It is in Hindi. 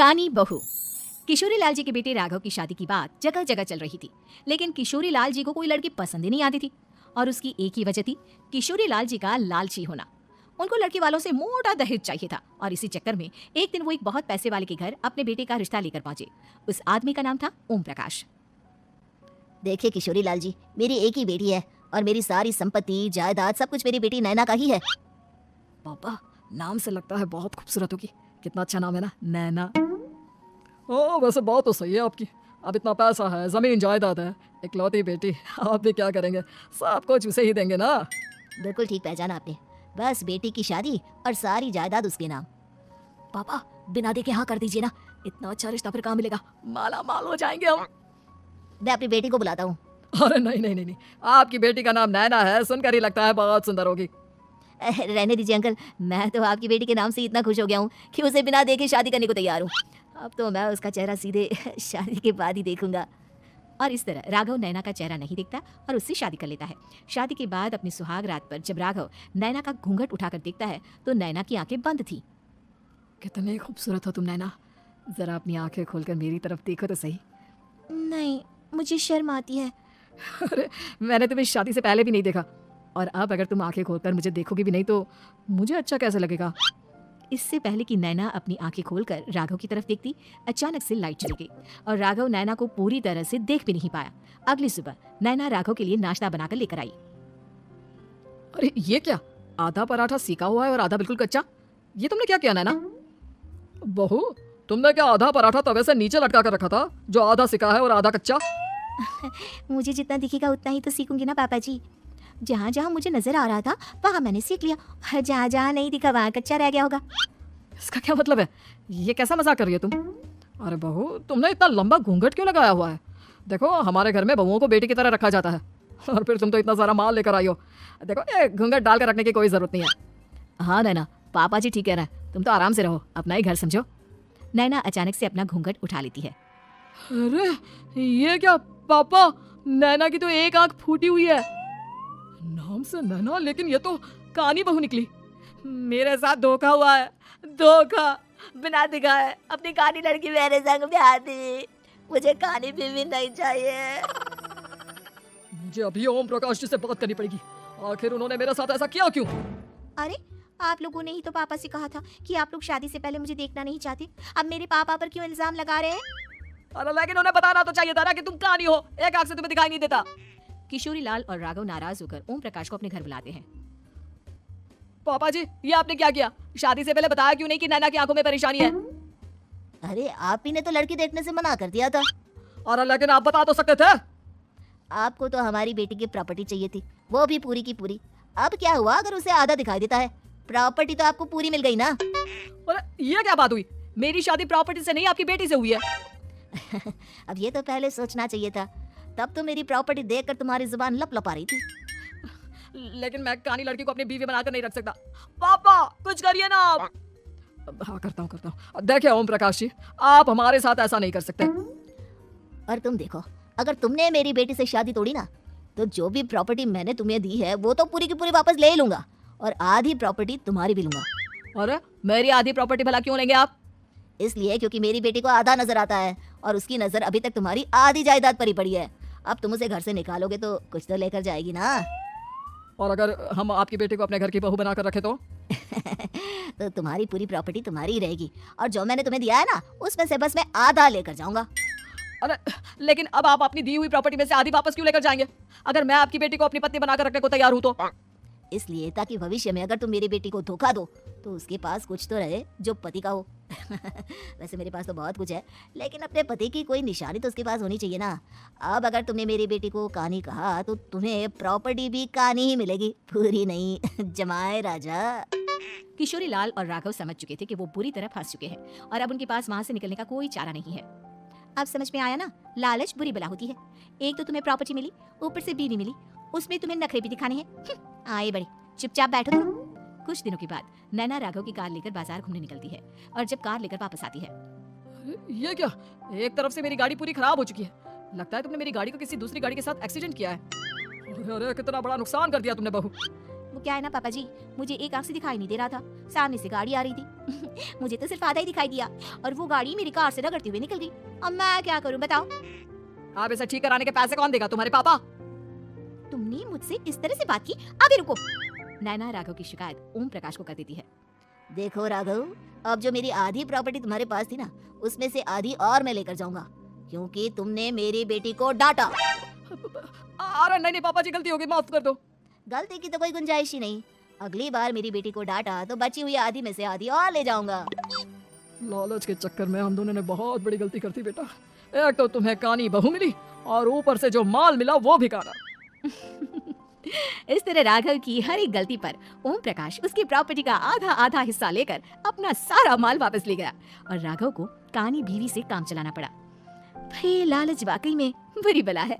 कानी बहू। किशोरी लाल जी के बेटे राघव की शादी की बात जगह जगह चल रही थी, लेकिन किशोरी लाल जी को कोई लड़की पसंद ही नहीं आती थी। और उसकी एक ही वजह थी, किशोरी लाल जी का लालची होना। उनको लड़की वालों से मोटा दहेज चाहिए था और इसी चक्कर में एक दिन वो एक बहुत पैसे वाले के घर अपने बेटे का रिश्ता लेकर पहुंचे। उस आदमी का नाम था ओम प्रकाश। देखिए किशोरी लाल जी, मेरी एक ही बेटी है और मेरी सारी संपत्ति जायदाद सब कुछ मेरी बेटी नैना का ही है। पापा, नाम से लगता है बहुत खूबसूरत होगी। कितना अच्छा नाम है ना, नैना। ओ, वैसे बात तो सही है आपकी। अब इतना पैसा है, जमीन जायदाद है, इकलौती बेटी, आप भी क्या करेंगे? सब कुछ उसे ही देंगे ना। बिल्कुल ठीक पहचाना आपने। बस बेटी की शादी और सारी जायदाद उसके नाम। पापा, बिना देखे हाँ कर दीजिए ना। इतना अच्छा रिश्ता फिर कहाँ मिलेगा? माला माल हो जाएंगे हम। मैं अपनी बेटी को बुलाता हूँ। अरे नहीं नहीं नहीं नहीं, आपकी बेटी का नाम नैना है, सुनकर ही लगता है बहुत सुंदर होगी। रहने दीजिए अंकल, मैं तो आपकी बेटी के नाम से इतना खुश हो गया हूँ कि उसे बिना देखे शादी करने को तैयार हूँ। अब तो मैं उसका चेहरा सीधे शादी के बाद ही देखूंगा। और इस तरह राघव नैना का चेहरा नहीं देखता और उससे शादी कर लेता है। शादी के बाद अपनी सुहाग रात पर जब राघव नैना का घूंघट उठाकर देखता है तो नैना की आंखें बंद थी। कितनी खूबसूरत हो तुम नैना, जरा अपनी आंखें खोलकर मेरी तरफ देखो तो सही। नहीं, मुझे शर्म आती है। अरे, मैंने तुम्हें शादी से पहले भी नहीं देखा, और अब अगर तुम आंखें खोलकर मुझे देखोगी भी नहीं तो मुझे अच्छा कैसे लगेगा? इससे पहले कि नैना अपनी आंखें खोलकर राघव की तरफ देखती, अचानक से लाइट चली गई और राघव नैना को पूरी तरह से देख भी नहीं पाया। अगली सुबह नैना राघव के लिए नाश्ता बनाकर लेकर आई। अरे ये क्या, आधा पराठा सीखा हुआ है और आधा बिल्कुल कच्चा? ये तुमने क्या किया नैना? बहू, तुमने क्या आधा पराठा तवे से नीचे लटका कर रखा था, जो आधा सिका है और आधा कच्चा? मुझे जितना दिखेगा उतना ही तो सीखूंगी ना पापा जी। जहाँ जहाँ मुझे नजर आ रहा था वहाँ मैंने सीख लिया, जहाँ जहाँ नहीं दिखा वहाँ कच्चा रह गया होगा। इसका क्या मतलब है? ये कैसा मजाक कर रही है तुम? अरे बहू, तुमने इतना लंबा घूंघट क्यों लगाया हुआ है? देखो, हमारे घर में बहुओं को बेटी की तरह रखा जाता है, और फिर तुम तो इतना सारा माल लेकर आई हो। देखो, ये घूंघट डाल कर रखने की कोई जरूरत नहीं है। हाँ नैना, पापा जी ठीक कह रहे हैं, तुम तो आराम से रहो, अपना ही घर समझो। नैना अचानक से अपना घूंघट उठा लेती है। अरे ये क्या पापा, नैना की तो एक आंख फूटी हुई है। नाम से नैना, लेकिन ये तो कानी बहू निकली। मेरे साथ धोखा हुआ है, धोखा। बिना दिखाए अपनी कानी लड़की मेरे संग ब्याह दी। मुझे कानी बीवी नहीं चाहिए। मुझे अभी ओम प्रकाश जी से बात करनी पड़ेगी। आखिर उन्होंने मेरे साथ ऐसा किया क्यों? अरे, आप लोगों ने ही तो पापा से कहा था कि आप लोग शादी से पहले मुझे देखना नहीं चाहते। अब मेरे पापा पर क्यों इल्जाम लगा रहे हैं? अरे लेकिन उन्हें बताना तो चाहिए था ना कि तुम कानी हो, एक आंख से तुम्हें दिखाई नहीं देता। किशोरी लाल और राघव नाराज होकर ओम प्रकाश को अपने घर बुलाते हैं। पापा जी, ये आपने क्या किया? शादी से पहले बताया क्यों नहीं कि नैना की आंखों में परेशानी है? अरे, आप ही ने तो लड़की देखने से मना कर दिया था। अरे लेकिन आप बता तो सकते थे। आपको तो हमारी बेटी की प्रॉपर्टी चाहिए थी, वो भी पूरी की पूरी। अब क्या हुआ अगर उसे आधा दिखाई देता है? प्रॉपर्टी तो आपको पूरी मिल गई ना। अरे ये क्या बात हुई? मेरी शादी प्रॉपर्टी से नहीं, आपकी बेटी से हुई है। अब ये तो पहले सोचना चाहिए था, तब तो मेरी प्रॉपर्टी देखकर तुम्हारी जुबान लप लपा रही थी। लेकिन मैं कानी लड़की को अपनी बीवी बनाकर नहीं रख सकता। पापा, कुछ करिए ना आप। हाँ, करता हूँ। देखिए ओम प्रकाश जी, आप हमारे साथ ऐसा नहीं कर सकते। और तुम देखो, अगर तुमने मेरी बेटी से शादी तोड़ी ना, तो जो भी प्रॉपर्टी मैंने तुम्हें दी है वो तो पूरी की पूरी वापस ले लूंगा, और आधी प्रॉपर्टी तुम्हारी भी लूंगा। अरे मेरी आधी प्रॉपर्टी भला क्यों लेंगे आप? इसलिए क्योंकि मेरी बेटी को आधा नजर आता है और उसकी नजर अभी तक तुम्हारी आधी जायदाद पर ही पड़ी है। अब तुम उसे घर से निकालोगे तो कुछ तो लेकर जाएगी ना। और अगर हम आपकी बेटी को अपने घर की बहू बनाकर रखे तो? तो तुम्हारी पूरी प्रॉपर्टी तुम्हारी ही रहेगी, और जो मैंने तुम्हें दिया है ना, उसमें से बस मैं आधा लेकर जाऊंगा। अरे लेकिन अब आप अपनी दी हुई प्रॉपर्टी में से आधी वापस क्यों लेकर जाएंगे? अगर मैं आपकी बेटी को अपनी पत्नी बनाकर रखने को तैयार हूँ तो? इसलिए ताकि भविष्य में अगर तुम मेरी बेटी को धोखा दो तो उसके पास कुछ तो रहे जो पति का हो। वैसे मेरे पास तो बहुत कुछ है, लेकिन अपने पति की कोई निशानी तो उसके पास होनी चाहिए ना। अब अगर तुमने मेरी बेटी को कानी कहा तो तुम्हें प्रॉपर्टी भी कानी ही मिलेगी, पूरी नहीं। जमाए राजा। किशोरी लाल और राघव समझ चुके थे कि वो बुरी तरह फंस चुके हैं और अब उनके पास वहां से निकलने का कोई चारा नहीं है। अब समझ में आया ना, लालच बुरी बला होती है। एक तो तुम्हें प्रॉपर्टी मिली, ऊपर से बीवी मिली, उसमें तुम्हें नखरे भी दिखाने हैं। आए बड़े, चुपचाप बैठो तुम। कुछ दिनों के बाद नैना राघव की कार लेकर बाजार घूमने निकलती है और जब कार लेकर वापस आती है। ये क्या, एक तरफ से मेरी गाड़ी पूरी खराब हो चुकी है। लगता है तुमने मेरी गाड़ी को किसी दूसरी गाड़ी के साथ एक्सीडेंट किया है। अरे कितना बड़ा नुकसान कर दिया तुमने बहू। वो क्या है ना पापा जी, मुझे एक आंख से दिखाई नहीं दे रहा था, सामने से गाड़ी आ रही थी मुझे तो सिर्फ आधा ही दिखाई दिया और वो गाड़ी मेरी कार से रगड़ती हुई निकल गई। अब मैं क्या करूं बताओ? अब इसे ठीक कराने के पैसे कौन देगा, तुम्हारे पापा? तुमने मुझसे इस तरह से बात की? अभी रुको। नैना राघव की शिकायत ओम प्रकाश को कर देती है। देखो राघव, अब जो मेरी आधी प्रॉपर्टी तुम्हारे पास थी ना, उसमें से आधी और मैं लेकर जाऊंगा, क्योंकि तुमने मेरी बेटी को डांटा। अरे नहीं पापा जी, गलती हो गई, माफ कर दो। गलती की तो कोई गुंजाइश ही नहीं। अगली बार मेरी बेटी को डांटा तो बची हुई आधी में से आधी और ले जाऊंगा। लालच के चक्कर में हम दोनों ने बहुत बड़ी गलती कर दी बेटा। एक तो तुम्हें कानी बहू मिली और ऊपर से जो माल मिला वो भी काना। इस तरह राघव की हर एक गलती पर ओम प्रकाश उसकी प्रॉपर्टी का आधा आधा हिस्सा लेकर अपना सारा माल वापस ले गया और राघव को कानी बीवी से काम चलाना पड़ा। भाई लालच वाकई में बुरी बला है।